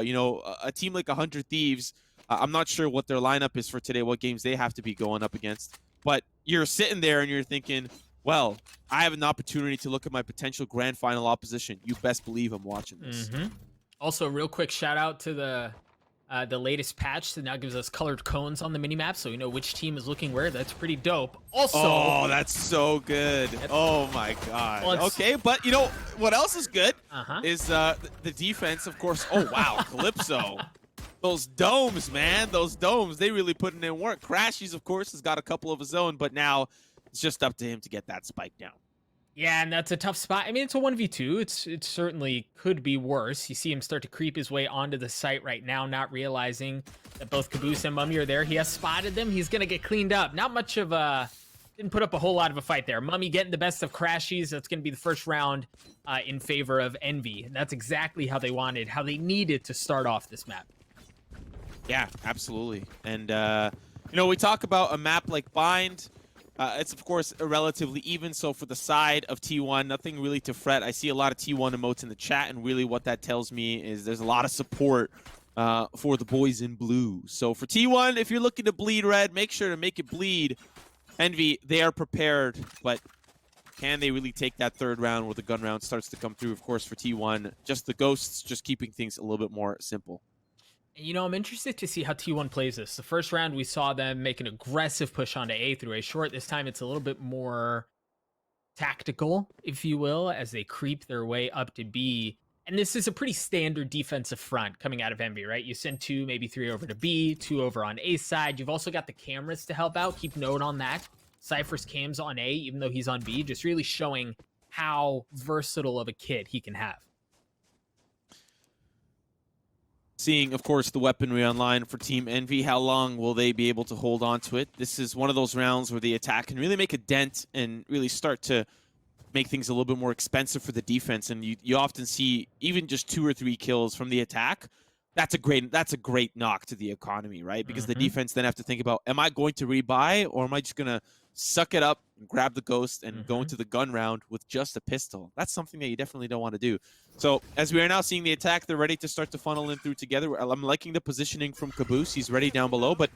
you know, a team like 100 Thieves, I'm not sure what their lineup is for today, what games they have to be going up against. But you're sitting there and you're thinking, well, I have an opportunity to look at my potential grand final opposition. You best believe I'm watching this. Also, real quick shout out to the latest patch that now gives us colored cones on the minimap, so we know which team is looking where. That's pretty dope. Also, oh, that's so good. Oh my god. Well, okay, but you know what else is good is the defense, of course. Oh wow, Calypso. Those domes, man. Those domes, they really putting in work. Crashies, of course, has got a couple of his own, but now it's just up to him to get that spike down. Yeah, and that's a tough spot. I mean, it's a 1v2. It certainly could be worse. You see him start to creep his way onto the site right now, not realizing that both Caboose and Mummy are there. He has spotted them. He's going to get cleaned up. Not much of a... Didn't put up a whole lot of a fight there. Mummy getting the best of Crashies. That's going to be the first round in favor of Envy. And that's exactly how they wanted, how they needed to start off this map. Yeah, absolutely. And, you know, we talk about a map like Bind. It's, of course, relatively even. So for the side of T1, nothing really to fret. I see a lot of T1 emotes in the chat, and really what that tells me is there's a lot of support for the boys in blue. So for T1, if you're looking to bleed red, make sure to make it bleed. Envy, they are prepared, but can they really take that third round where the gun round starts to come through? Of course, for T1, just the ghosts, just keeping things a little bit more simple. You know, I'm interested to see how T1 plays this. The first round, we saw them make an aggressive push onto A through A short. This time, it's a little bit more tactical, if you will, as they creep their way up to B. And this is a pretty standard defensive front coming out of Envy, right? You send 2, maybe 3 over to B, 2 over on A side. You've also got the cameras to help out. Keep note on that. Cypher's cams on A, even though he's on B, just really showing how versatile of a kid he can have. Seeing, of course, the weaponry online for Team Envy. How long will they be able to hold on to it? This is one of those rounds where the attack can really make a dent and really start to make things a little bit more expensive for the defense. And you often see even just 2 or 3 kills from the attack. That's a great knock to the economy, right? Because the defense then have to think about, am I going to rebuy, or am I just going to suck it up and grab the ghost and go into the gun round with just a pistol? That's something that you definitely don't want to do. So as we are now seeing the attack, they're ready to start to funnel in through together. I'm liking the positioning from Caboose. He's ready down below, but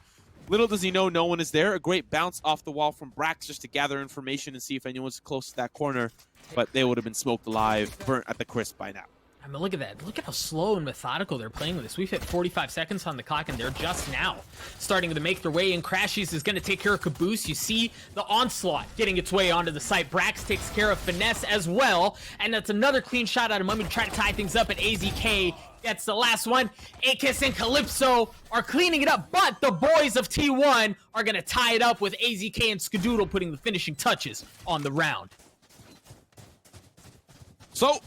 little does he know no one is there. A great bounce off the wall from Brax just to gather information and see if anyone's close to that corner, but they would have been smoked alive, burnt at the crisp by now. I mean, look at that. Look at how slow and methodical they're playing with this. We've hit 45 seconds on the clock, and they're just now starting to make their way in. Crashies is going to take care of Caboose. You see the onslaught getting its way onto the site. Brax takes care of Finesse as well, and that's another clean shot out of Mummy to try to tie things up, and AZK gets the last one. Akis and Calypso are cleaning it up, but the boys of T1 are going to tie it up with AZK and Skadoodle putting the finishing touches on the round. So,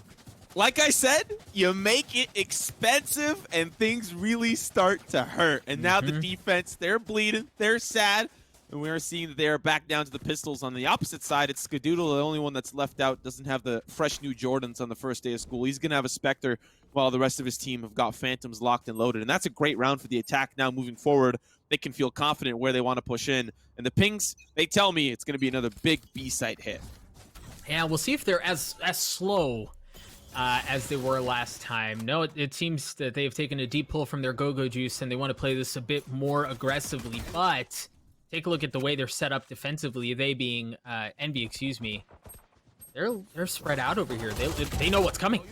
like I said, you make it expensive and things really start to hurt. And now the defense, they're bleeding, they're sad. And we are seeing that they are back down to the pistols. On the opposite side, it's Skadoodle, the only one that's left out, doesn't have the fresh new Jordans on the first day of school. He's going to have a Spectre while the rest of his team have got Phantoms locked and loaded. And that's a great round for the attack now moving forward. They can feel confident where they want to push in. And the pings, they tell me it's going to be another big B-site hit. Yeah, we'll see if they're as slow as they were last time. No, it seems that they've taken a deep pull from their go-go juice and they want to play this a bit more aggressively, but take a look at the way they're set up defensively. They being Envy, excuse me. They're spread out over here. They know what's coming.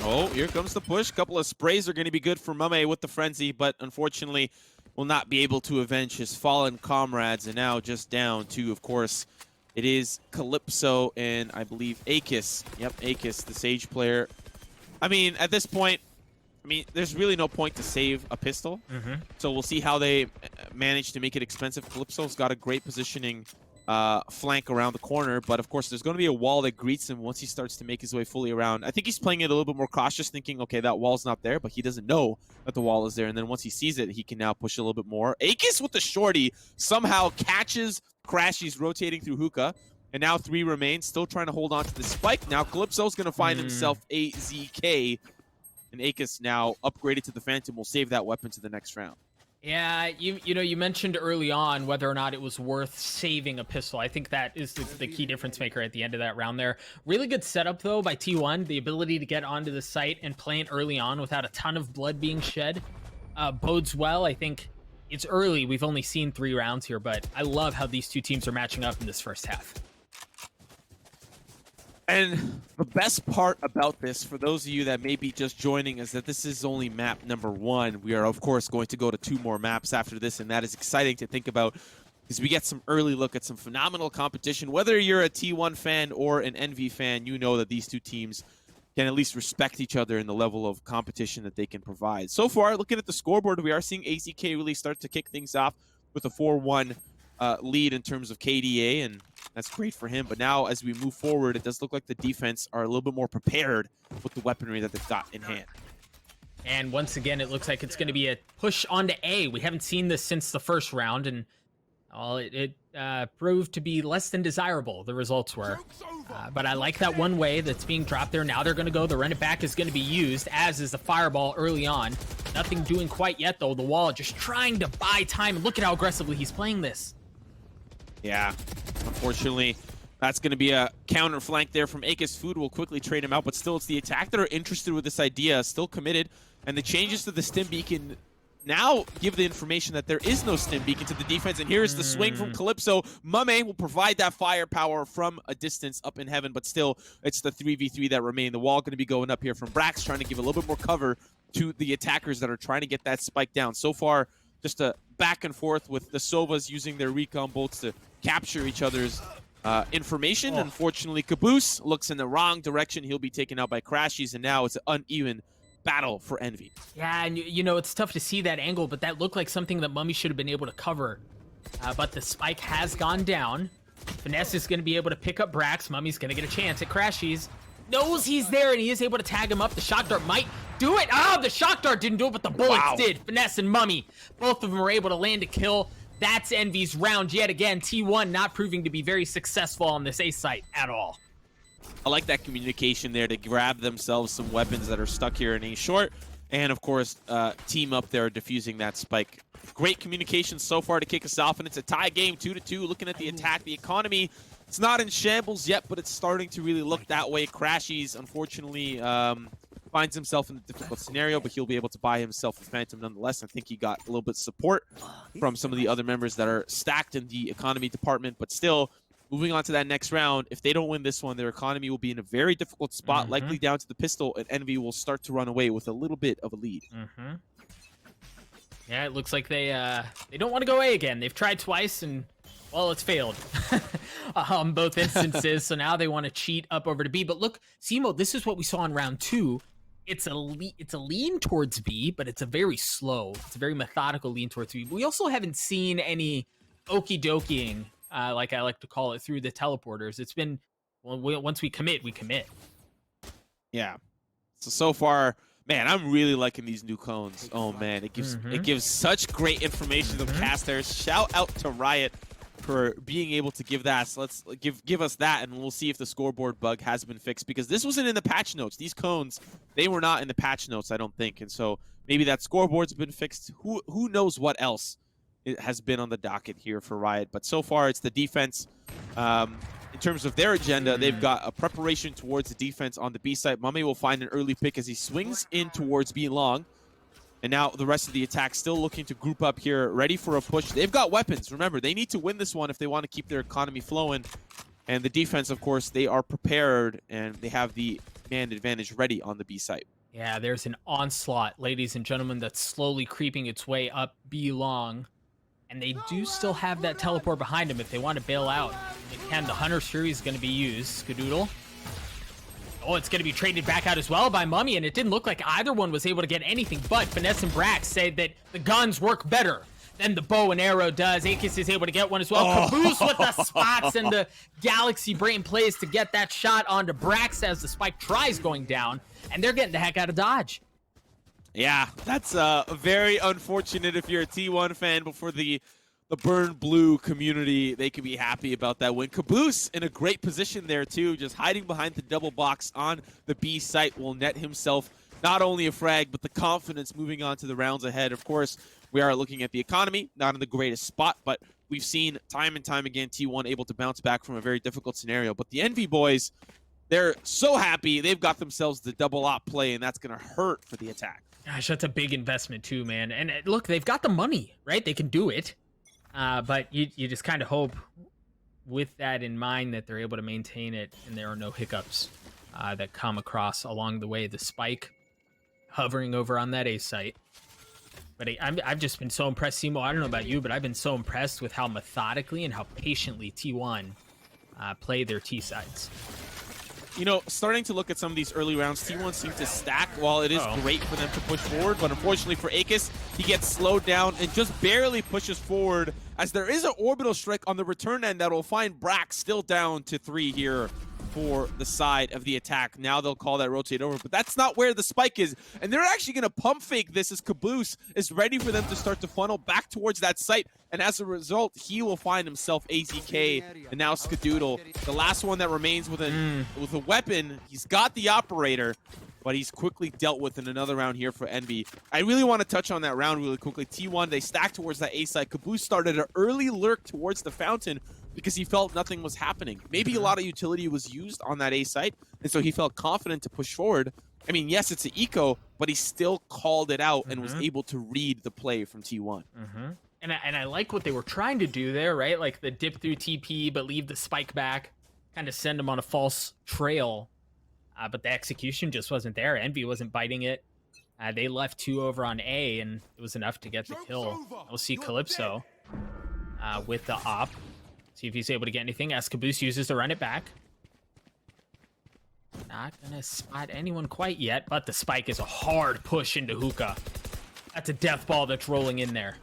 Oh, here comes the push. Couple of sprays are going to be good for Mame with the frenzy, but unfortunately will not be able to avenge his fallen comrades. And now just down to, of course, it is Calypso and I believe Akis. Yep, Akis, the Sage player. I mean, at this point, there's really no point to save a pistol. So we'll see how they manage to make it expensive. Calypso's got a great positioning flank around the corner, but of course there's going to be a wall that greets him once he starts to make his way fully around. I think he's playing it a little bit more cautious, thinking, okay, that wall's not there, but he doesn't know that the wall is there. And then once he sees it, he can now push a little bit more. Akis with the shorty somehow catches Crashies rotating through hookah, and now 3 remain, still trying to hold on to the spike. Now Calypso's going to find himself AZK, and Akis now upgraded to the Phantom will save that weapon to the next round. Yeah, you mentioned early on whether or not it was worth saving a pistol. I think that is the key difference maker at the end of that round there. Really good setup though by T1, the ability to get onto the site and plant early on without a ton of blood being shed bodes well. I think it's early. We've only seen 3 rounds here, but I love how these two teams are matching up in this first half. And the best part about this, for those of you that may be just joining, is that this is only map number 1. We are, of course, going to go to 2 more maps after this, and that is exciting to think about because we get some early look at some phenomenal competition. Whether you're a T1 fan or an NV fan, you know that these two teams can at least respect each other in the level of competition that they can provide. So far, looking at the scoreboard, we are seeing AZK really start to kick things off with a 4-1 lead in terms of KDA, and that's great for him. But now, as we move forward, it does look like the defense are a little bit more prepared with the weaponry that they've got in hand. And once again, it looks like it's going to be a push onto A. We haven't seen this since the first round, and well, it proved to be less than desirable, the results were. But I like that one way that's being dropped there. Now they're going to go. The run it back is going to be used, as is the fireball early on. Nothing doing quite yet, though. The wall just trying to buy time. Look at how aggressively he's playing this. Yeah, unfortunately, that's going to be a counter flank there from Akis. Food will quickly trade him out, but still, it's the attack that are interested with this idea, still committed. And the changes to the stim beacon now give the information that there is no stim beacon to the defense. And here's the swing from Calypso. Mame will provide that firepower from a distance up in heaven, but still, it's the 3v3 that remain. The wall going to be going up here from Brax, trying to give a little bit more cover to the attackers that are trying to get that spike down. So far, just a back and forth with the Sovas using their recon bolts to capture each other's information. Unfortunately, Caboose looks in the wrong direction. He'll be taken out by Crashies, and now it's an uneven battle for Envy. Yeah, and you know, it's tough to see that angle, but that looked like something that Mummy should have been able to cover. But the spike has gone down. Finesse is going to be able to pick up Brax. Mummy's going to get a chance at Crashies. Knows he's there, and he is able to tag him up. The shock dart might do it. The shock dart didn't do it, but the bullets did. Finesse and Mummy, both of them were able to land a kill. That's Envy's round yet again. T1 not proving to be very successful on this A site at all. I like that communication there to grab themselves some weapons that are stuck here in A short. And, of course, team up there defusing that spike. Great communication so far to kick us off, and it's a tie game, 2-2. Looking at the attack, the economy, it's not in shambles yet, but it's starting to really look that way. Crashies, unfortunately, finds himself in a difficult scenario, but he'll be able to buy himself a Phantom nonetheless. I think he got a little bit of support from some of the other members that are stacked in the economy department, but still, moving on to that next round, if they don't win this one, their economy will be in a very difficult spot, likely down to the pistol, and Envy will start to run away with a little bit of a lead. Yeah, it looks like they don't want to go A again. They've tried twice, and, well, it's failed. Both instances, so now they want to cheat up over to B. But look, Simo, this is what we saw in round 2. It's a lean towards B, but it's a very very methodical lean towards B. We also haven't seen any okie-dokiing, like I like to call it, through the teleporters. It's been, well, once we commit, we commit. Yeah. So far, man, I'm really liking these new cones. Oh man, it gives such great information to the casters. Shout out to Riot for being able to give that. So let's give us that, and we'll see if the scoreboard bug has been fixed, because this wasn't in the patch notes. These cones, they were not in the patch notes, I don't think. And so maybe that scoreboard's been fixed. Who knows what else it has been on the docket here for Riot. But so far, it's the defense. In terms of their agenda, they've got a preparation towards the defense on the B site. Mame will find an early pick as he swings in towards B long. And now the rest of the attack still looking to group up here, ready for a push. They've got weapons. Remember, they need to win this one if they want to keep their economy flowing. And the defense, of course, they are prepared, and they have the man advantage ready on the B site. Yeah, there's an onslaught, ladies and gentlemen, that's slowly creeping its way up B long. And they do still have that teleport behind them if they want to bail out. They can. The Hunter's Fury is going to be used. Skadoodle. Oh, it's going to be traded back out as well by Mummy, and it didn't look like either one was able to get anything, but Finesse and Brax say that the guns work better than the bow and arrow does. Akis is able to get one as well. Caboose with the spots and the Galaxy Brain plays to get that shot onto Brax as the spike tries going down, and they're getting the heck out of dodge. Yeah, that's very unfortunate if you're a T1 fan, but for the Burn Blue community, they can be happy about that win. Caboose in a great position there, too. Just hiding behind the double box on the B site will net himself not only a frag, but the confidence moving on to the rounds ahead. Of course, we are looking at the economy, not in the greatest spot, but we've seen time and time again T1 able to bounce back from a very difficult scenario. But the Envy boys, they're so happy they've got themselves the double op play, and that's going to hurt for the attack. Gosh, that's a big investment too, man. And look, they've got the money, right? They can do it. But you just kind of hope with that in mind that they're able to maintain it and there are no hiccups that come across along the way. The spike hovering over on that A site. But I've just been so impressed, Simo. I don't know about you, but I've been so impressed with how methodically and how patiently T1 play their T sides. You know, starting to look at some of these early rounds, T1 seems to stack. While it is great for them to push forward, but unfortunately for Akis, he gets slowed down and just barely pushes forward, as there is an orbital strike on the return end that will find Brax still down to 3 here for the side of the attack. Now they'll call that rotate over, but that's not where the spike is. And they're actually going to pump fake this as Caboose is ready for them to start to funnel back towards that site. And as a result, he will find himself AZK and now Skadoodle. The last one that remains with a weapon. He's got the operator, but he's quickly dealt with in another round here for Envy. I really want to touch on that round really quickly. T1, they stacked towards that A side. Caboose started an early lurk towards the fountain because he felt nothing was happening. Maybe a lot of utility was used on that A site, and so he felt confident to push forward. I mean, yes, it's an eco, but he still called it out and was able to read the play from T1. And I like what they were trying to do there, right? Like the dip through TP, but leave the spike back, kind of send him on a false trail. But the execution just wasn't there. Envy wasn't biting it. They left 2 over on A, and it was enough to get the kill. We'll see Calypso with the op. See if he's able to get anything as Caboose uses to run it back. Not gonna spot anyone quite yet, but the spike is a hard push into Hookah. That's a death ball that's rolling in there.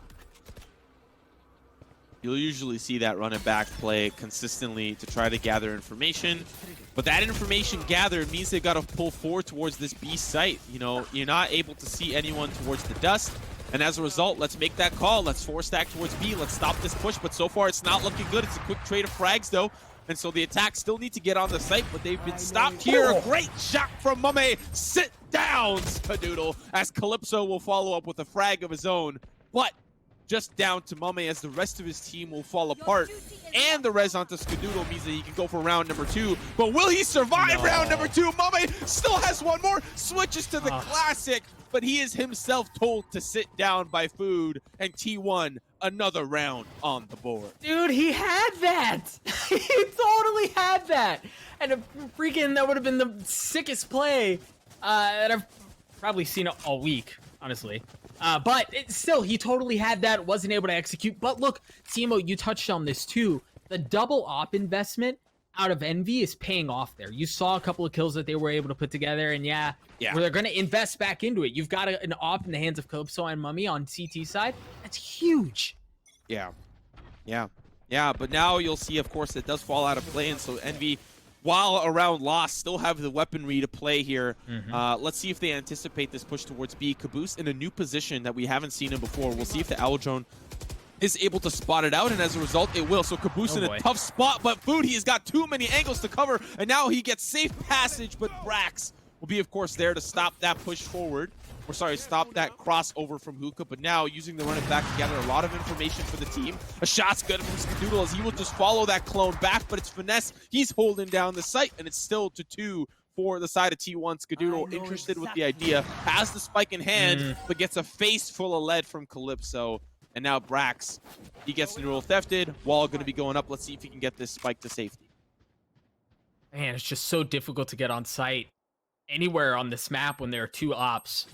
You'll usually see that run it back play consistently to try to gather information. But that information gathered means they've got to pull forward towards this B site. You know, you're not able to see anyone towards the dust. And as a result, let's make that call. Let's 4-stack towards B. Let's stop this push. But so far, it's not looking good. It's a quick trade of frags, though. And so the attack still need to get on the site, but they've been stopped here. A great shot from Mame. Sit down, Skadoodle, as Calypso will follow up with a frag of his own. But just down to Mame as the rest of his team will fall apart. And the res onto Skadoodle means that he can go for round number 2. But will he survive round number 2? Mame still has one more. Switches to the classic, but he is himself told to sit down by Food. And T1, another round on the board. Dude, he had that. He totally had that. And freaking, that would have been the sickest play that I've probably seen all week, honestly. But still, he totally had that, wasn't able to execute. But look, Timo, you touched on this too. The double op investment out of Envy is paying off there. You saw a couple of kills that they were able to put together, and yeah. Where they're going to invest back into it. You've got an op in the hands of Calypso and Mummy on CT side. That's huge. Yeah, but now you'll see, of course, it does fall out of play, and so Envy, while around lost, still have the weaponry to play here. Let's see if they anticipate this push towards B. Caboose in a new position that we haven't seen him before. We'll see if the Owl Drone is able to spot it out, and as a result, it will. So Caboose in a tough spot, but Food, he has got too many angles to cover, and now he gets safe passage, but Brax will be, of course, there to stop that push forward. Or sorry, stop that crossover from Hookah, but now using the run it back to gather a lot of information for the team. A shot's good from Skadoodle as he will just follow that clone back, but it's Finesse. He's holding down the site, and it's still to 2 for the side of T1. Skadoodle interested with the idea, has the spike in hand, but gets a face full of lead from Calypso. And now Brax, he gets neural thefted. Wall going to be going up. Let's see if he can get this spike to safety. Man, it's just so difficult to get on site anywhere on this map when there are 2 ops.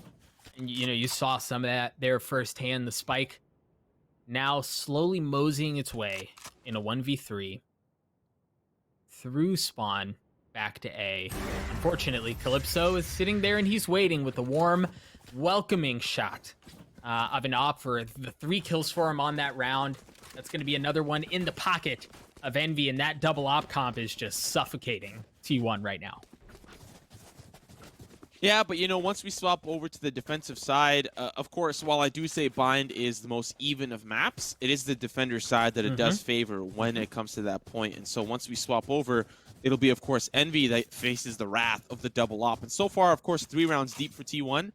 And, you know, you saw some of that there firsthand. The spike now slowly moseying its way in a 1v3 through spawn back to A. Unfortunately, Calypso is sitting there and he's waiting with a warm, welcoming shot of an op for the 3 kills for him on that round. That's going to be another one in the pocket of Envy, and that double op comp is just suffocating T1 right now. Yeah, but you know, once we swap over to the defensive side, of course, while I do say Bind is the most even of maps, it is the defender side that it does favor when it comes to that point. And so once we swap over, it'll be, of course, Envy that faces the wrath of the double op. And so far, of course, 3 rounds deep for T1.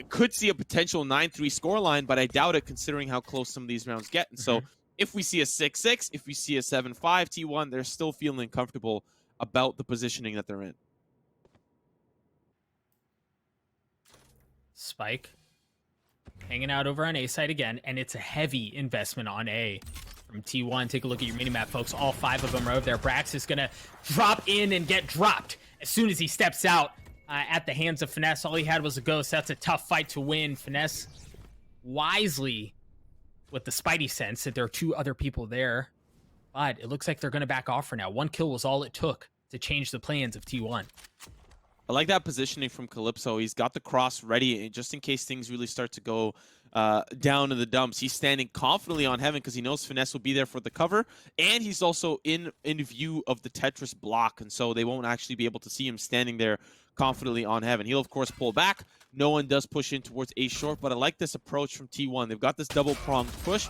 Could see a potential 9-3 scoreline, but I doubt it considering how close some of these rounds get. And so if we see a 6-6, if we see a 7-5 T1, they're still feeling comfortable about the positioning that they're in. Spike hanging out over on A side again, and it's a heavy investment on A from T1. Take a look at your minimap, folks. All 5 of them are over there. Brax is going to drop in and get dropped as soon as he steps out at the hands of Finesse. All he had was a ghost. That's a tough fight to win. Finesse wisely with the Spidey sense that there are 2 other people there, but it looks like they're going to back off for now. 1 kill was all it took to change the plans of T1. I like that positioning from Calypso. He's got the cross ready just in case things really start to go down in the dumps. He's standing confidently on Heaven because he knows Finesse will be there for the cover, and he's also in view of the Tetris block, and so they won't actually be able to see him standing there confidently on Heaven. He'll, of course, pull back. No one does push in towards A short, but I like this approach from T1. They've got this double-pronged push.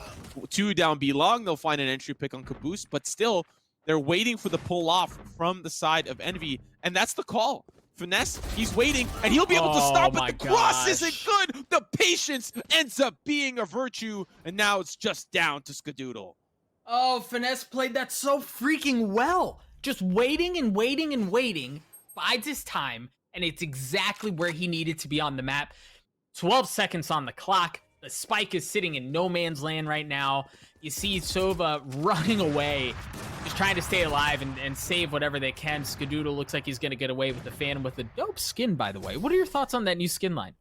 2 down B long. They'll find an entry pick on Caboose, but still, they're waiting for the pull-off from the side of Envy, and that's the call. Finesse, he's waiting, and he'll be able to stop it. The cross isn't good. The patience ends up being a virtue, and now it's just down to Skadoodle. Oh, Finesse played that so freaking well. Just waiting and waiting and waiting. Bides his time, and it's exactly where he needed to be on the map. 12 seconds on the clock. The Spike is sitting in no man's land right now. You see Sova running away, just trying to stay alive and save whatever they can. Skadoodle looks like he's going to get away with the Phantom with a dope skin, by the way. What are your thoughts on that new skin line?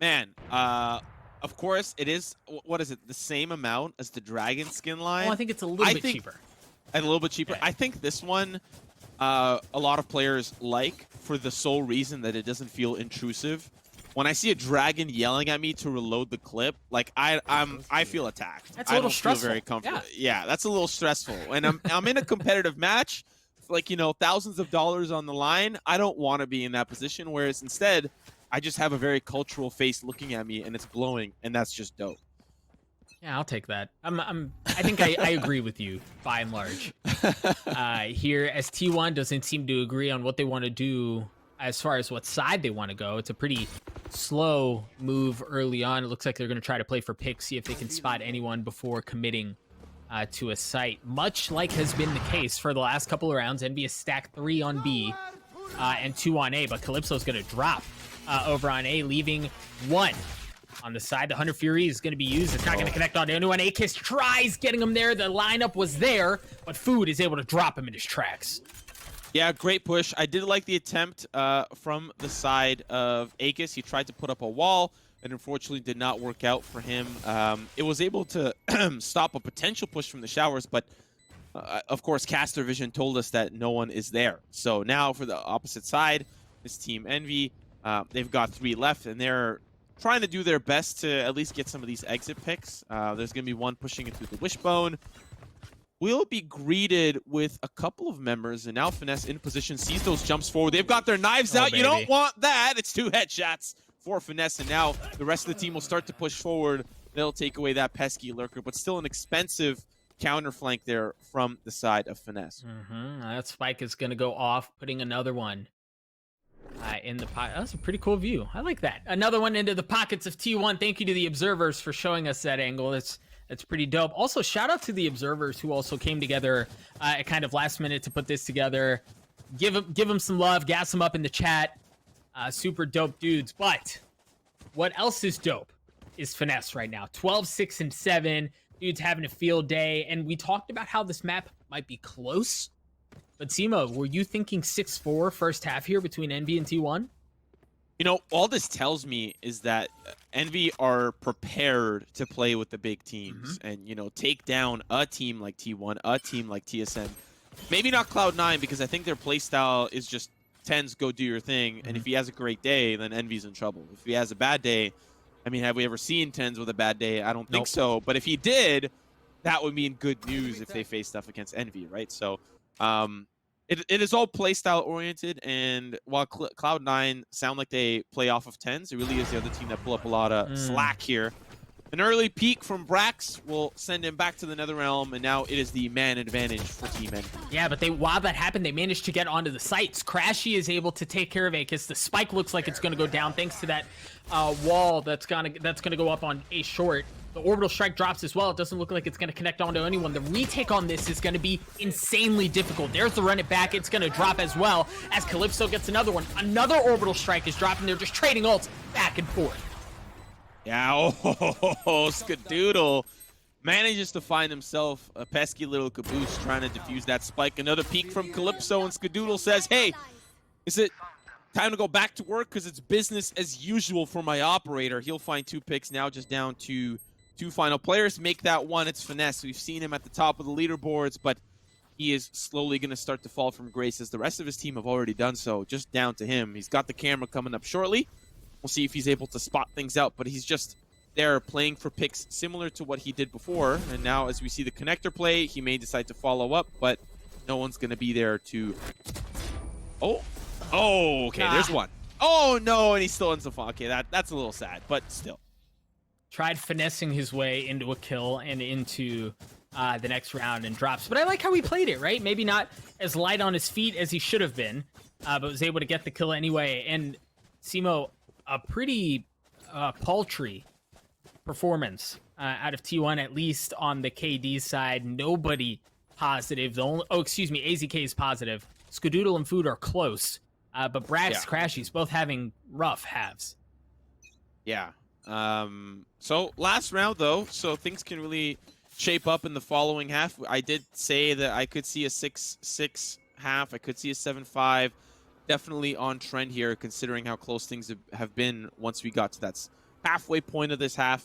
Man, of course, it is, what is it, the same amount as the Dragon skin line? Oh, I think it's a little bit cheaper. And a little bit cheaper. Yeah. I think this one, a lot of players like for the sole reason that it doesn't feel intrusive. When I see a dragon yelling at me to reload the clip, like I feel attacked. That's a little stressful. Feel very comfortable. Yeah, that's a little stressful. And I'm in a competitive match, like, you know, thousands of dollars on the line. I don't want to be in that position. Whereas instead, I just have a very cultural face looking at me, and it's glowing, and that's just dope. Yeah, I'll take that. I think I agree with you by and large. Here, as T1 doesn't seem to agree on what they want to do as far as what side they want to go. It's a pretty slow move early on. It looks like they're going to try to play for picks, see if they can spot anyone before committing to a site. Much like has been the case for the last couple of rounds, Envy is stacked 3 on B and 2 on A, but Calypso's going to drop over on A, leaving 1 on the side. The Hunter Fury is going to be used. It's not going to connect on anyone. A-Kiss tries getting him there. The lineup was there, but Food is able to drop him in his tracks. Yeah, great push. I did like the attempt from the side of A-Kiss. He tried to put up a wall, and unfortunately did not work out for him. It was able to stop a potential push from the showers, but of course, Caster Vision told us that no one is there. So now for the opposite side, this Team Envy, they've got 3 left, and they're trying to do their best to at least get some of these exit picks. There's going to be one pushing into the Wishbone. We'll be greeted with a couple of members, and now Finesse in position, sees those jumps forward. They've got their knives out. Baby. You don't want that. It's 2 headshots for Finesse, and now the rest of the team will start to push forward. They'll take away that pesky lurker, but still an expensive counter flank there from the side of Finesse. That spike is going to go off, putting another one in the pocket. That's a pretty cool view. I like that. Another one into the pockets of T1. Thank you to the observers for showing us that angle. That's pretty dope. Also, shout out to the observers who also came together at kind of last minute to put this together. Give them some love. Gas them up in the chat. Super dope dudes. But what else is dope is Finesse right now. 12, 6, and 7. Dudes having a field day. And we talked about how this map might be close. But Simo, were you thinking 6-4 first half here between Envy and T1? You know, all this tells me is that Envy are prepared to play with the big teams and, you know, take down a team like T1, a team like TSM. Maybe not Cloud9, because I think their playstyle is just Tens, go do your thing. And if he has a great day, then Envy's in trouble. If he has a bad day, I mean, have we ever seen Tens with a bad day? I don't think so. But if he did, that would mean good news if they face stuff against Envy, right? So, it is all playstyle oriented, and while Cloud9 sound like they play off of Tens, it really is the other team that pull up a lot of slack here. An early peek from Brax will send him back to the Netherrealm, and now it is the man advantage for Team Envy. Yeah, but while that happened, they managed to get onto the sites. Crashy is able to take care of Akis. The spike looks like it's going to go down thanks to that wall that's gonna go up on a short. The orbital strike drops as well. It doesn't look like it's going to connect onto anyone. The retake on this is going to be insanely difficult. There's the run it back. It's going to drop as well as Calypso gets another one. Another orbital strike is dropping. They're just trading ults back and forth. Yeah, Skadoodle manages to find himself a pesky little caboose trying to defuse that spike. Another peek from Calypso, and Skadoodle says, hey, is it time to go back to work? Because it's business as usual for my operator. He'll find 2 picks now, just down to 2 final players. Make that one. It's Finesse. We've seen him at the top of the leaderboards, but he is slowly going to start to fall from grace as the rest of his team have already done so. Just down to him. He's got the camera coming up shortly. We'll see if he's able to spot things out, but he's just there playing for picks similar to what he did before. And now as we see the connector play, he may decide to follow up, but no one's going to be there to... Oh, okay, there's one. Oh, no, and he still ends up... Okay, that's a little sad, but still. Tried finessing his way into a kill and into the next round and drops. But I like how he played it, right? Maybe not as light on his feet as he should have been, but was able to get the kill anyway. And Simo, a pretty paltry performance out of T1, at least on the KD side. Nobody positive. AZK is positive. Skadoodle and Food are close, but Brax, Crashies both having rough halves. Yeah. So last round though, so things can really shape up in the following half. I did say that I could see a 6-6 half. I could see a 7-5. Definitely on trend here, considering how close things have been once we got to that halfway point of this half.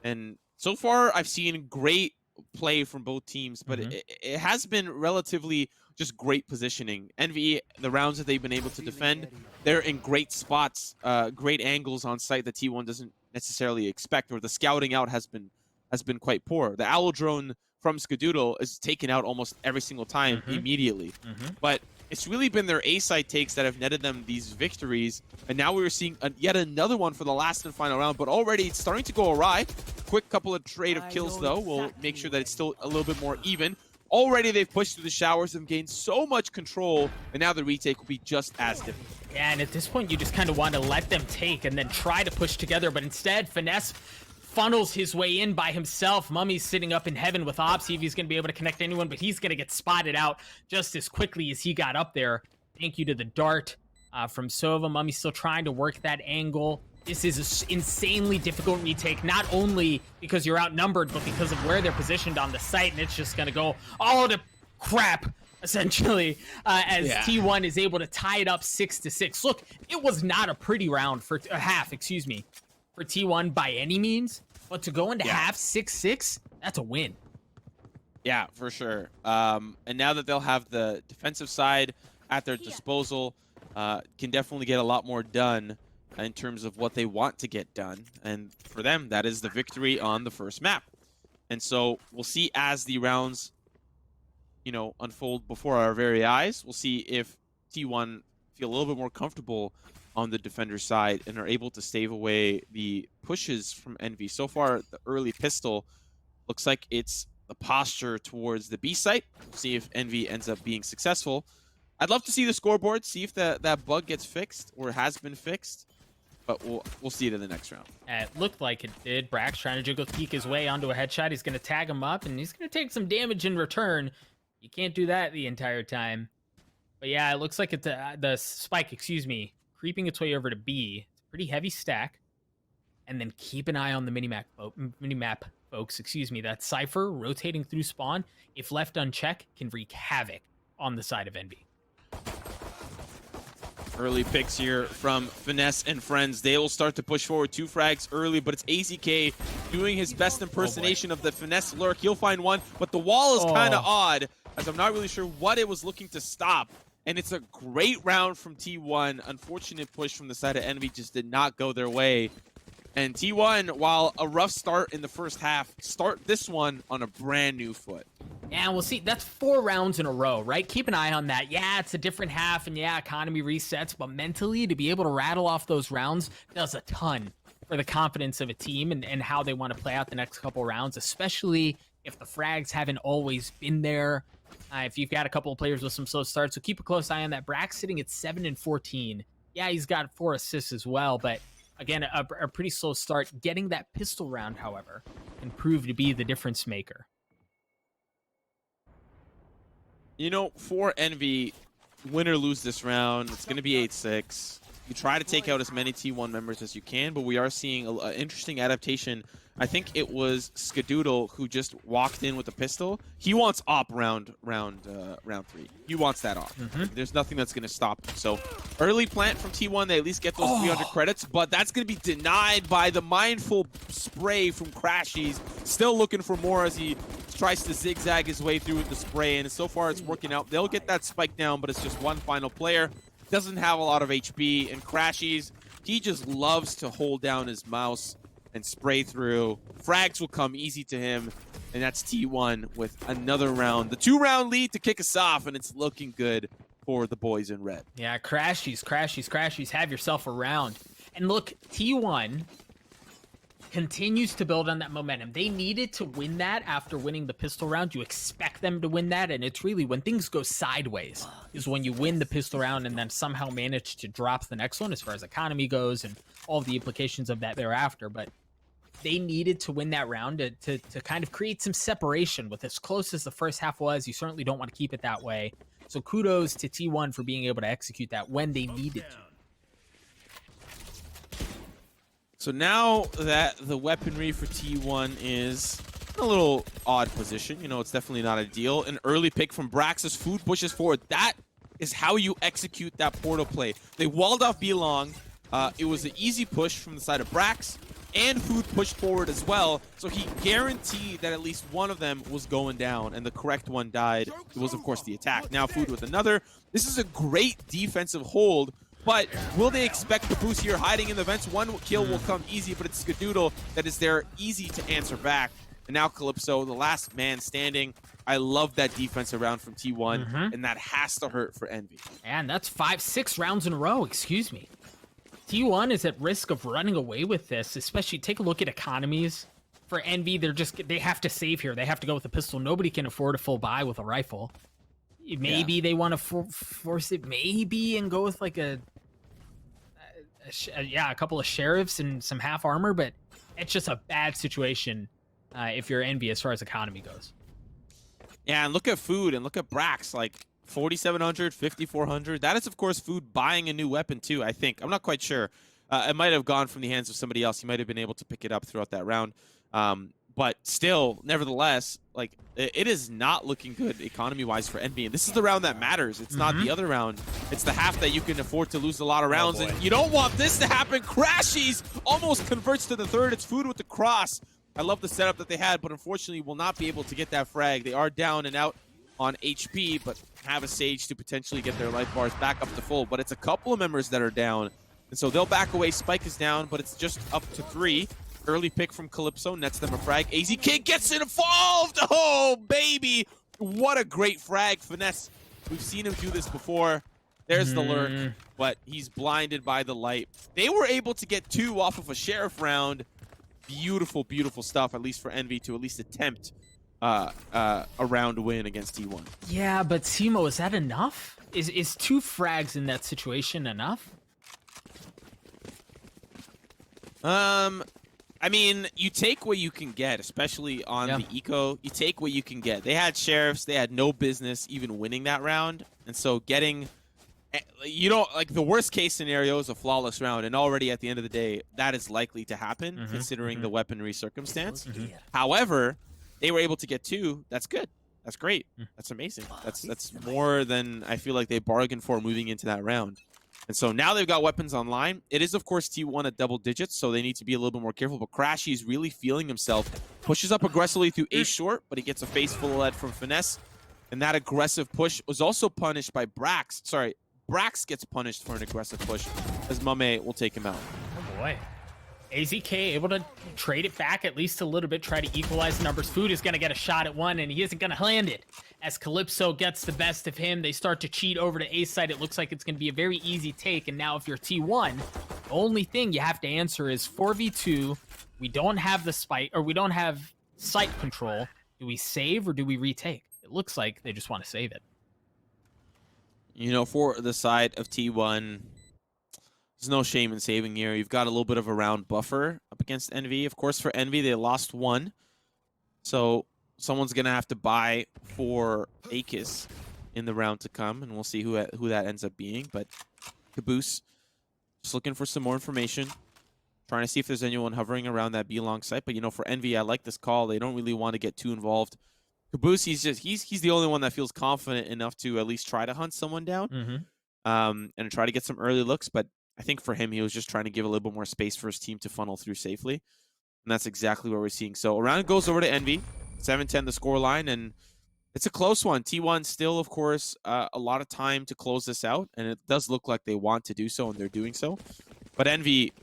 And so far, I've seen great play from both teams, but it has been relatively just great positioning. Envy, the rounds that they've been able to defend, they're in great spots, great angles on site that T1 doesn't necessarily expect, or the scouting out has been quite poor. The Owl drone from Skadoodle is taken out almost every single time immediately. But it's really been their A-side takes that have netted them these victories, and now we're seeing yet another one for the last and final round, but already it's starting to go awry. Quick couple of trade of kills, though, will make sure that it's still a little bit more even. Already they've pushed through the showers and gained so much control, and now the retake will be just as difficult. Yeah, and at this point, you just kind of want to let them take and then try to push together, but instead, Finesse funnels his way in by himself. Mummy's sitting up in heaven with Op, see if he's going to be able to connect anyone, but he's going to get spotted out just as quickly as he got up there. Thank you to the dart from Sova. Mummy's still trying to work that angle. This is an insanely difficult retake, not only because you're outnumbered, but because of where they're positioned on the site, and it's just going to go all to crap, essentially, as T1 is able to tie it up 6-6. Look, it was not a pretty round for a half, excuse me, for T1 by any means, but to go into half 6-6, that's a win. Yeah, for sure. And now that they'll have the defensive side at their disposal, can definitely get a lot more done in terms of what they want to get done. And for them, that is the victory on the first map. And so we'll see as the rounds, unfold before our very eyes. We'll see if T1 feel a little bit more comfortable on the defender side and are able to stave away the pushes from Envy. So far, the early pistol looks like it's the posture towards the B site. We'll see if Envy ends up being successful. I'd love to see the scoreboard, see if that bug gets fixed or has been fixed. But we'll see it in the next round. It looked like it did. Brax trying to jiggle peek his way onto a headshot. He's going to tag him up, and he's going to take some damage in return. You can't do that the entire time. But yeah, it looks like it's the spike, creeping its way over to B. It's a pretty heavy stack. And then keep an eye on the minimap, folks. That Cypher rotating through spawn, if left unchecked, can wreak havoc on the side of Envy. Early picks here from Finesse and friends. They will start to push forward 2 frags early, but it's AZK doing his best impersonation of the Finesse lurk. He'll find one, but the wall is kind of odd, as I'm not really sure what it was looking to stop. And it's a great round from T1. Unfortunate push from the side of Envy just did not go their way. And T1, while a rough start in the first half, start this one on a brand new foot. Yeah, we'll see. That's 4 rounds in a row, right? Keep an eye on that. Yeah, it's a different half, and yeah, economy resets, but mentally, to be able to rattle off those rounds does a ton for the confidence of a team and how they want to play out the next couple rounds, especially if the frags haven't always been there. If you've got a couple of players with some slow starts, so keep a close eye on that. Brax sitting at 7-14. Yeah, he's got 4 assists as well, but again, a pretty slow start. Getting that pistol round, however, can prove to be the difference maker. You know, for Envy, win or lose this round, it's going to be 8-6. You try to take out as many T1 members as you can, but we are seeing an interesting adaptation. I think it was Skadoodle who just walked in with a pistol. He wants op round 3. He wants that op. There's nothing that's going to stop him. So early plant from T1, they at least get those 300 credits, but that's going to be denied by the mindful spray from Crashies. Still looking for more as he tries to zigzag his way through with the spray, and so far it's working out. They'll get that spike down, but it's just one final player. Doesn't have a lot of HP, and Crashies, he just loves to hold down his mouse and spray through. Frags will come easy to him, and that's T1 with another round. The 2-round lead to kick us off, and it's looking good for the boys in red. Yeah, Crashies, have yourself a round. And look, T1 continues to build on that momentum. They needed to win that after winning the pistol round. You expect them to win that, and it's really when things go sideways is when you win the pistol round and then somehow manage to drop the next one as far as economy goes and all the implications of that thereafter. But they needed to win that round to kind of create some separation. With as close as the first half was, you certainly don't want to keep it that way. So kudos to T1 for being able to execute that when they needed to. So now that the weaponry for T1 is in a little odd position, you know, it's definitely not ideal. An early pick from Brax's food pushes forward. That is how you execute that portal play. They walled off B-Long. It was an easy push from the side of Brax, and food pushed forward as well. So he guaranteed that at least one of them was going down, and the correct one died. It was, of course, the attack. Now food with another. This is a great defensive hold. But will they expect the boost here hiding in the vents? One kill will come easy, but it's Skadoodle that is there easy to answer back. And now Calypso, the last man standing. I love that defense around from T1, and that has to hurt for Envy. And that's 5-6 rounds in a row, excuse me. T1 is at risk of running away with this, especially take a look at economies. For Envy, they have to save here. They have to go with a pistol. Nobody can afford a full buy with a rifle. Maybe they want to force it, maybe, and go with like a couple of sheriffs and some half armor, but it's just a bad situation if you're Envy as far as economy goes. Yeah, and look at food and look at Brax, like 4,700, 5,400. That is, of course, food buying a new weapon too, I think. I'm not quite sure. It might have gone from the hands of somebody else. He might have been able to pick it up throughout that round. But still, nevertheless, like it is not looking good economy-wise for Envy. And this is the round that matters. It's not the other round. It's the half that you can afford to lose a lot of rounds. And you don't want this to happen. Crashies almost converts to the third. It's food with the cross. I love the setup that they had, but unfortunately will not be able to get that frag. They are down and out on HP, but have a Sage to potentially get their life bars back up to full. But it's a couple of members that are down. And so they'll back away. Spike is down, but it's just up to 3. Early pick from Calypso, nets them a frag. AZK gets involved! Oh, baby! What a great frag. Finesse. We've seen him do this before. There's the lurk, but he's blinded by the light. They were able to get 2 off of a sheriff round. Beautiful, beautiful stuff, at least for Envy to at least attempt a round win against T1. Yeah, but Simo, is that enough? Is 2 frags in that situation enough? I mean, you take what you can get, especially on the eco. You take what you can get. They had sheriffs. They had no business even winning that round. And so getting, you know, like the worst case scenario is a flawless round. And already at the end of the day, that is likely to happen considering the weaponry circumstance. However, they were able to get 2. That's good. That's great. That's amazing. That's more than I feel like they bargained for moving into that round. And so now they've got weapons online. It is, of course, T1 at double digits, so they need to be a little bit more careful. But Crashy is really feeling himself. Pushes up aggressively through ace short, but he gets a face full of lead from Finesse. And that aggressive push was also punished by Brax. Sorry, Brax gets punished for an aggressive push, as Mame will take him out. Oh, boy. AZK able to trade it back at least a little bit, try to equalize the numbers. Food is going to get a shot at one, and he isn't going to land it. As Calypso gets the best of him, they start to cheat over to A side. It looks like it's going to be a very easy take, and now if you're T1, only thing you have to answer is 4v2. We don't have the spike, or we don't have site control. Do we save or do we retake? It looks like they just want to save it. You know, for the side of T1, there's no shame in saving here. You've got a little bit of a round buffer up against Envy. Of course, for Envy, they lost one. So someone's going to have to buy for Akis in the round to come, and we'll see who that ends up being. But Caboose, just looking for some more information. Trying to see if there's anyone hovering around that B-long site. But, you know, for Envy, I like this call. They don't really want to get too involved. Caboose, he's the only one that feels confident enough to at least try to hunt someone down and try to get some early looks. But I think for him, he was just trying to give a little bit more space for his team to funnel through safely. And that's exactly what we're seeing. So around goes over to Envy. 7-10 the scoreline, and it's a close one. T1 still, of course, a lot of time to close this out, and it does look like they want to do so, and they're doing so. But Envy,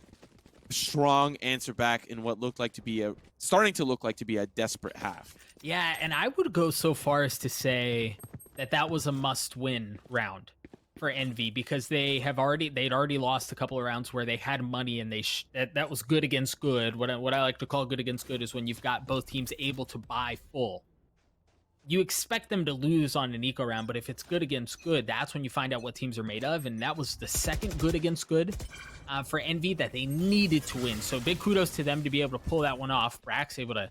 strong answer back in what looked like to be starting to look like to be a desperate half. Yeah, and I would go so far as to say that was a must-win round for Envy, because they'd already lost a couple of rounds where they had money, and that was good against good. What I like to call good against good is when you've got both teams able to buy full. You expect them to lose on an eco round, but if it's good against good, that's when you find out what teams are made of, and that was the second good against good for Envy that they needed to win. So big kudos to them to be able to pull that one off. Brax able to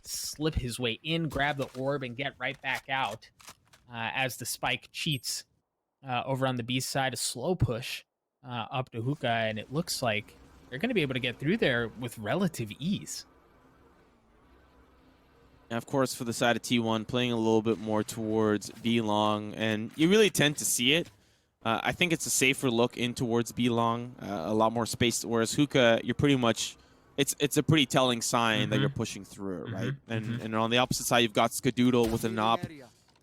slip his way in, grab the orb, and get right back out as the spike cheats over on the B side. A slow push up to Hookah, and it looks like they're going to be able to get through there with relative ease. And of course, for the side of T1, playing a little bit more towards B-long, and you really tend to see it. I think it's a safer look in towards B-long, a lot more space, whereas Hookah, you're pretty much, it's a pretty telling sign that you're pushing through it, right? And on the opposite side, you've got Skadoodle with an op.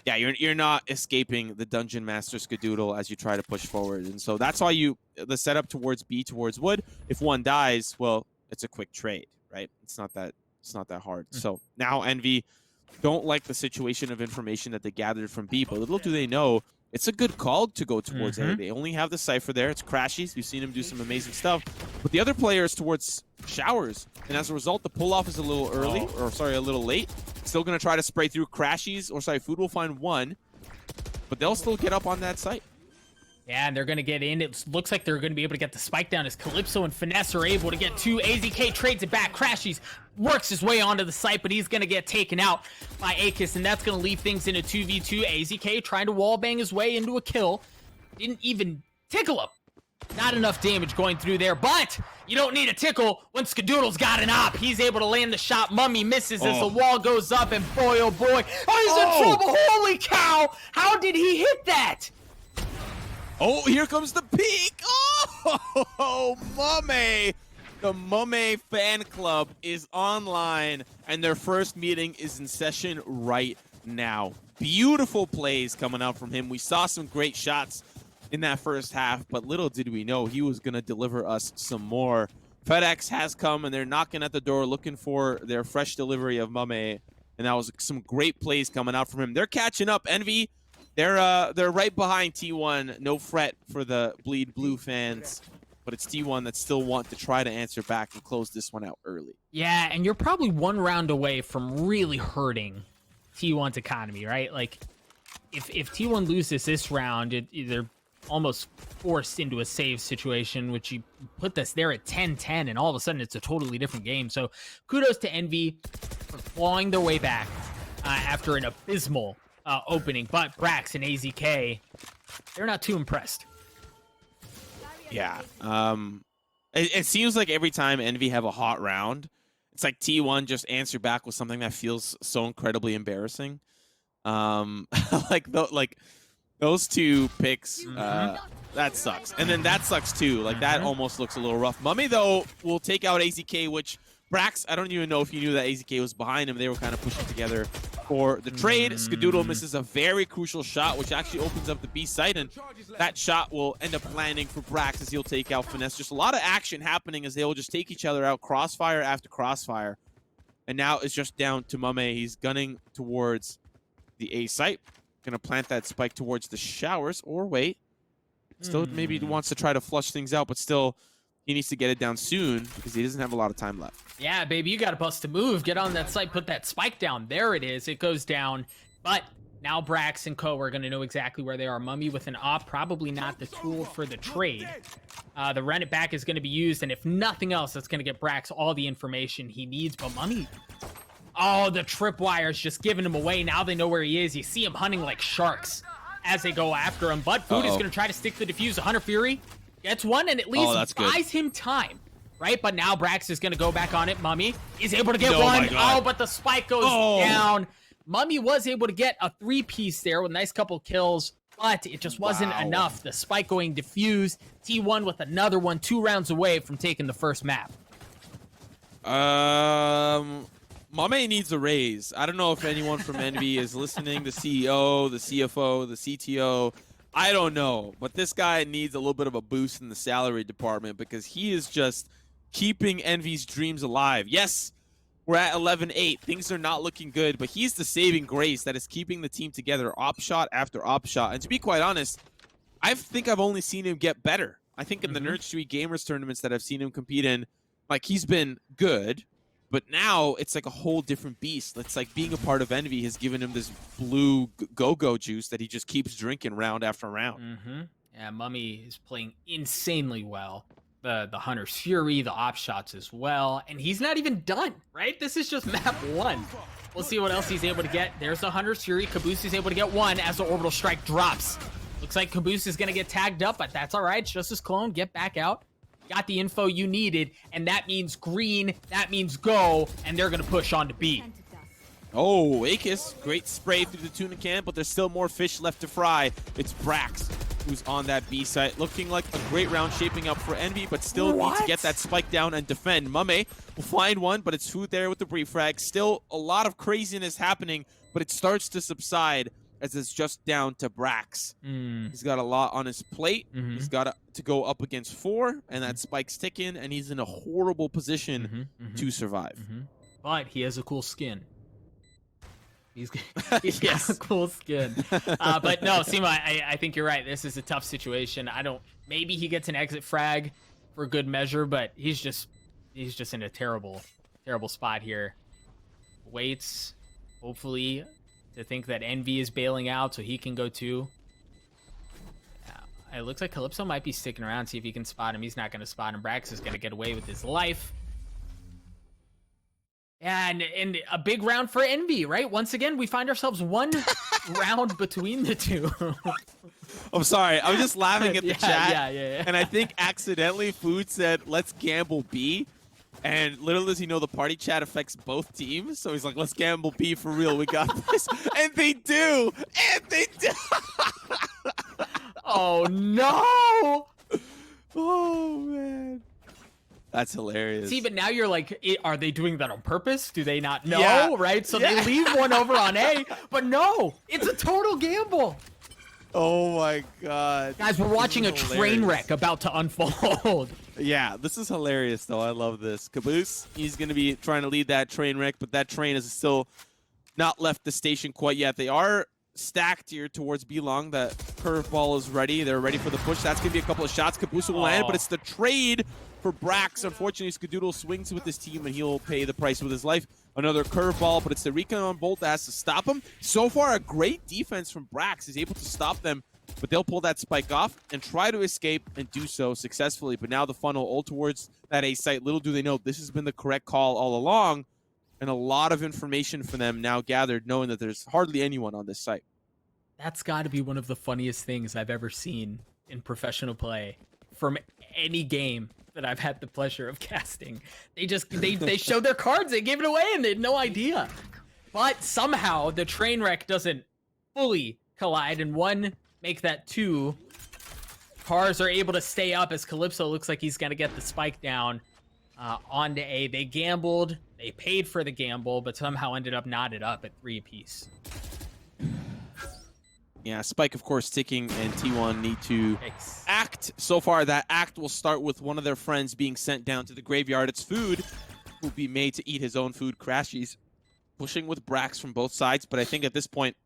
Yeah, you're not escaping the Dungeon Master Skadoodle as you try to push forward. And so that's why the setup towards B, towards Wood, if one dies, well, it's a quick trade, right? It's not that hard. So now Envy don't like the situation of information that they gathered from B, but little do they know, it's a good call to go towards A. They only have the Cypher there. It's Crashies. We've seen him do some amazing stuff. But the other player is towards Showers. And as a result, the pull-off is a little early, a little late. Still going to try to spray through Crashies, Food will find one. But they'll still get up on that site. Yeah, and they're going to get in. It looks like they're going to be able to get the spike down as Calypso and Finesse are able to get two. AZK trades it back. Crashies works his way onto the site, but he's going to get taken out by Akis, and that's going to leave things in a 2v2. AZK trying to wallbang his way into a kill. Didn't even tickle him. Not enough damage going through there, but you don't need a tickle when Skadoodle's got an op. He's able to land the shot. Mummy misses as the wall goes up, and boy, oh boy. Oh, he's in trouble. Holy cow. How did he hit that? Oh, here comes the peak. Oh, Mummy. The Mummy fan club is online, and their first meeting is in session right now. Beautiful plays coming out from him. We saw some great shots in that first half, but little did we know he was going to deliver us some more. FedEx has come, and they're knocking at the door looking for their fresh delivery of Mummy, and that was some great plays coming out from him. They're catching up. Envy, they're right behind T1. No fret for the Bleed Blue fans, but it's T1 that still want to try to answer back and close this one out early. Yeah, and you're probably one round away from really hurting T1's economy, right? Like, if T1 loses this round, they're almost forced into a save situation, which you put this there at 10-10, and all of a sudden it's a totally different game. So kudos to Envy for clawing their way back after an abysmal opening, but Brax and AZK, they're not too impressed. Yeah. It seems like every time Envy have a hot round, it's like T1 just answer back with something that feels so incredibly embarrassing. Like those two picks, that sucks. And then that sucks too. Like that almost looks a little rough. Mummy, though, will take out AZK, which Brax, I don't even know if you knew that AZK was behind him. They were kind of pushing together for the trade. Skadoodle misses a very crucial shot, which actually opens up the B site, and that shot will end up landing for Brax as he'll take out Finesse. Just a lot of action happening as they will just take each other out, crossfire after crossfire. And now it's just down to Mame. He's gunning towards the A site. Gonna plant that spike towards the Showers, or wait. Still maybe wants to try to flush things out, but still he needs to get it down soon because he doesn't have a lot of time left. Yeah, baby, you got to bust a move. Get on that site, put that spike down. There it is. It goes down. But now Brax and Co are going to know exactly where they are. Mummy with an op, probably not the tool for the trade. The run it back is going to be used, and if nothing else, that's going to get Brax all the information he needs. But Mummy, oh, the tripwire's just giving him away. Now they know where he is. You see him hunting like sharks as they go after him. But Food is going to try to stick the defuse. Hunter Fury gets one, and at least buys him time. Right, but now Brax is going to go back on it. Mummy is able to get one. Oh, but the spike goes down. Mummy was able to get a 3-piece there with a nice couple kills, but it just wasn't enough. The spike going diffused. T1 with another one, 2 rounds away from taking the first map. Mame needs a raise. I don't know if anyone from Envy is listening, the CEO, the CFO, the CTO. I don't know, but this guy needs a little bit of a boost in the salary department because he is just keeping Envy's dreams alive. Yes, we're at 11-8. Things are not looking good, but he's the saving grace that is keeping the team together, op shot after op shot. And to be quite honest, I think I've only seen him get better. I think in the Nerd Street Gamers tournaments that I've seen him compete in, like, he's been good, but now it's like a whole different beast. It's like being a part of Envy has given him this blue go-go juice that he just keeps drinking round after round. Yeah, Mummy is playing insanely well. The Hunter's Fury, the op shots as well. And he's not even done, right? This is just map 1. We'll see what else he's able to get. There's the Hunter's Fury. Caboose is able to get one as the orbital strike drops. Looks like Caboose is going to get tagged up, but that's all right. It's just his clone. Get back out. Got the info you needed, and that means green. That means go, and they're going to push on to B. Oh, Akis, great spray through the tuna can, but there's still more fish left to fry. It's Brax who's on that B site. Looking like a great round shaping up for Envy, but still need to get that spike down and defend. Mame will find one, but it's Food there with the brief frag. Still a lot of craziness happening, but it starts to subside as it's just down to Brax. He's got a lot on his plate. He's got to go up against 4, and that spike's ticking, and he's in a horrible position to survive. But he has a cool skin. He's got a cool skin. But no, Sima, I think you're right. This is a tough situation. Maybe he gets an exit frag for good measure, but he's just in a terrible spot here. Waits, hopefully, to think that Envy is bailing out so he can go too. It looks like Calypso might be sticking around, see if he can spot him. He's not going to spot him. Brax is going to get away with his life. Yeah, and a big round for Envy, right? Once again, we find ourselves one round between the two. I'm sorry. I was just laughing at the chat. Yeah. And I think accidentally Food said, let's gamble B. And little does he know the party chat affects both teams. So he's like, let's gamble B for real. We got this. And they do. And they do. Oh, no. Oh, man. That's hilarious. See, but now you're like, are they doing that on purpose? Do they not know, right? So they Yeah. leave one over on A, but no, it's a total gamble. Oh my god. Guys, we're watching a train wreck about to unfold. Yeah, this is hilarious, though. I love this. Caboose, he's going to be trying to lead that train wreck, but that train is still not left the station quite yet. They are stacked here towards B-Long. That curveball is ready. They're ready for the push. That's going to be a couple of shots. Caboose will land, but it's the trade for Brax. Unfortunately, Skadoodle swings with this team, and he'll pay the price with his life. Another curveball, but it's the recon bolt that has to stop him. So far, a great defense from Brax. He's able to stop them, but they'll pull that spike off and try to escape and do so successfully. But now the funnel all towards that A site. Little do they know, this has been the correct call all along, and a lot of information for them now gathered, knowing that there's hardly anyone on this site. That's got to be one of the funniest things I've ever seen in professional play from any game that I've had the pleasure of casting. They show their cards, they give it away, and they had no idea. But somehow the train wreck doesn't fully collide, and one make that 2. Cars are able to stay up as Calypso looks like he's gonna get the spike down onto A. They gambled, they paid for the gamble, but somehow ended up knotted up at 3 apiece. Yeah, spike, of course, ticking, and T1 need to act. So far, that act will start with one of their friends being sent down to the graveyard. It's Food, who will be made to eat his own food. Crashies pushing with Brax from both sides, but I think at this point,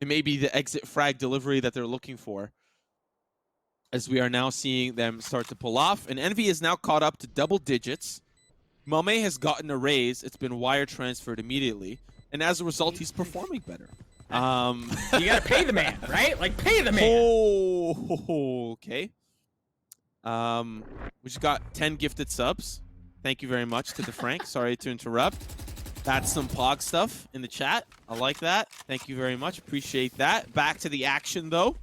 it may be the exit frag delivery that they're looking for. as we are now seeing them start to pull off. And Envy is now caught up to double digits. Mame has gotten a raise. It's been wire transferred immediately. And as a result, he's performing better. You gotta pay the man, right? Like, pay the man. Oh, okay. We just got 10 gifted subs. Thank you very much to the Frank. Sorry to interrupt. That's some Pog stuff in the chat. I like that. Thank you very much. Appreciate that. Back to the action, though.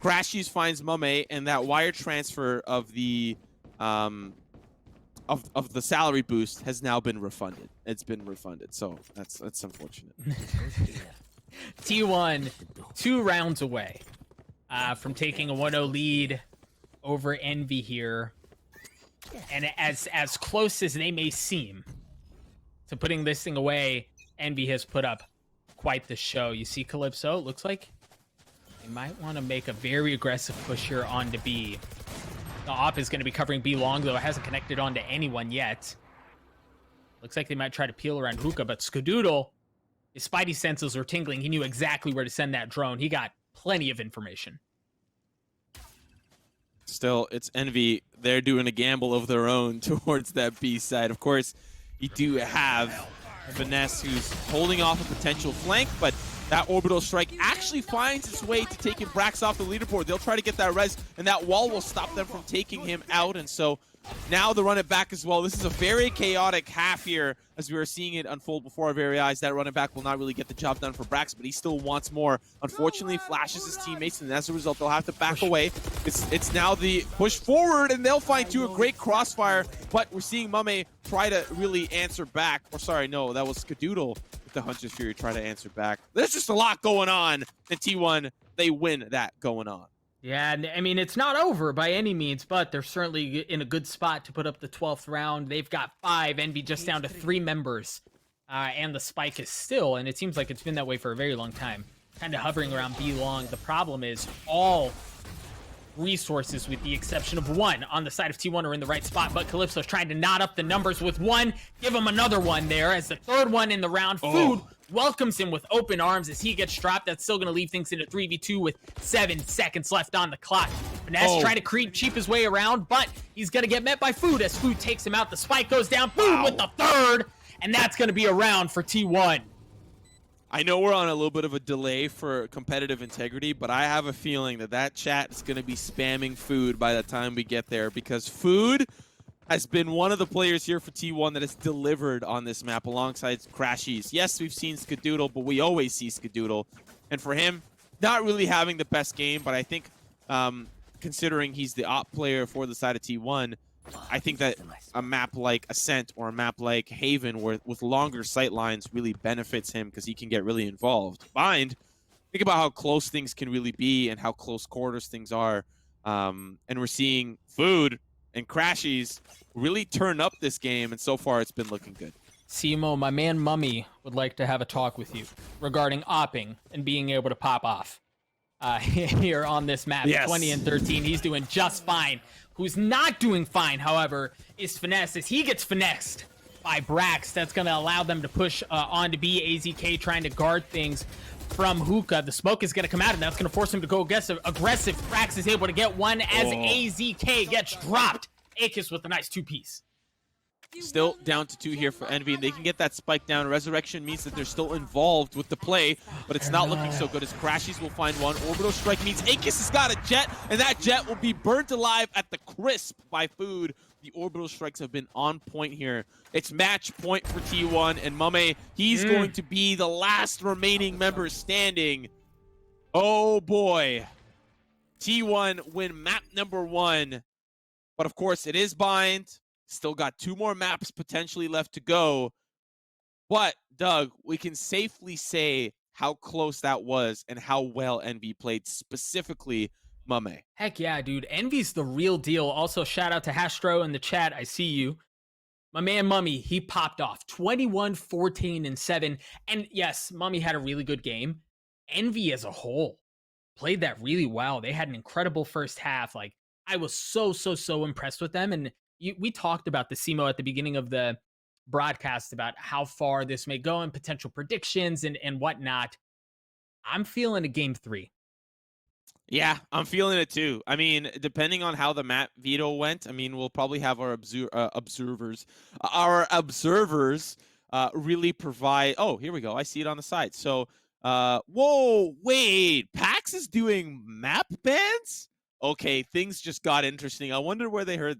Crashies finds Mame, and that wire transfer of the of the salary boost has now been refunded. It's been refunded, so that's unfortunate. T1, 2 rounds away from taking a 1-0 lead over Envy here. And as close as they may seem to putting this thing away, Envy has put up quite the show. You see Calypso, it looks like they might want to make a very aggressive push here onto B. The op is going to be covering B long, though it hasn't connected onto anyone yet. Looks like they might try to peel around Hookah, but Skadoodle, his spidey senses were tingling. He knew exactly where to send that drone. He got plenty of information. Still, it's Envy. They're doing a gamble of their own towards that B side. Of course, you do have Finesse, who's holding off a potential flank, but that orbital strike actually finds its way to taking Brax off the leaderboard. They'll try to get that res, and that wall will stop them from taking him out. And so now they run it back as well. This is a very chaotic half here as we were seeing it unfold before our very eyes. That running back will not really get the job done for Brax, but he still wants more. Unfortunately, flashes his teammates, and as a result, they'll have to back away. It's now the push forward, and they'll find too a great crossfire, but we're seeing Mame try to really answer back. Or sorry, no, that was Skadoodle with the Hunter's Fury try to answer back. There's just a lot going on, and T1, they win that going on. Yeah, and I mean, it's not over by any means, but they're certainly in a good spot to put up the 12th round. They've got 5, Envy just down to 3 members, and the spike is still, and it seems like it's been that way for a very long time, kind of hovering around B long. The problem is all resources, with the exception of 1 on the side of T1, are in the right spot, but Calypso's trying to knot up the numbers with 1, give him another one there as the 3rd one in the round. Food welcomes him with open arms as he gets dropped. That's still going to leave things in a 3v2 with 7 seconds left on the clock. Finesse trying to creep cheap his way around, but he's going to get met by Food as Food takes him out. The spike goes down. Food with the 3rd, and that's going to be a round for T1. I know we're on a little bit of a delay for competitive integrity, but I have a feeling that that chat is going to be spamming Food by the time we get there, because Food has been one of the players here for T1 that has delivered on this map alongside Crashies. Yes, we've seen Skadoodle, but we always see Skadoodle. And for him, not really having the best game, but I think considering he's the op player for the side of T1, I think that a map like Ascent or a map like Haven with longer sight lines really benefits him because he can get really involved. Think about how close things can really be and how close quarters things are. And we're seeing Food and Crashies really turn up this game, and so far it's been looking good. Simo, my man Mummy would like to have a talk with you regarding opping and being able to pop off here on this map. Yes. 20 and 13, he's doing just fine. Who's not doing fine, however, is Finesse, as he gets finessed by Brax. That's going to allow them to push on to B. AZK trying to guard things from Hookah. The smoke is going to come out, and that's going to force him to go aggressive. Brax is able to get one as AZK gets dropped. Akis with a nice 2-piece. Still down to 2 here for Envy, and they can get that spike down. Resurrection means that they're still involved with the play, but it's not looking so good as Crashies will find one. Orbital strike means Akis has got a jet, and that jet will be burnt alive at the crisp by Food. The orbital strikes have been on point here. It's match point for T1, and Mame, he's going to be the last remaining member standing. Oh boy. T1 win map number 1. But of course, it is bind. Still got 2 more maps potentially left to go. But, Doug, we can safely say how close that was and how well Envy played, specifically Mame. Heck yeah, dude. Envy's the real deal. Also, shout out to Hastro in the chat. I see you. My man Mummy, he popped off 21, 14, and 7. And yes, Mummy had a really good game. Envy as a whole played that really well. They had an incredible first half. Like, I was so impressed with them. And we talked about the Simo at the beginning of the broadcast about how far this may go and potential predictions and whatnot. I'm feeling a game 3. Yeah, I'm feeling it too. I mean, depending on how the map veto went, I mean, we'll probably have our observers really provide. Oh, here we go. I see it on the side. So, whoa, wait, PAX is doing map bans? Okay, things just got interesting. I wonder where they heard that.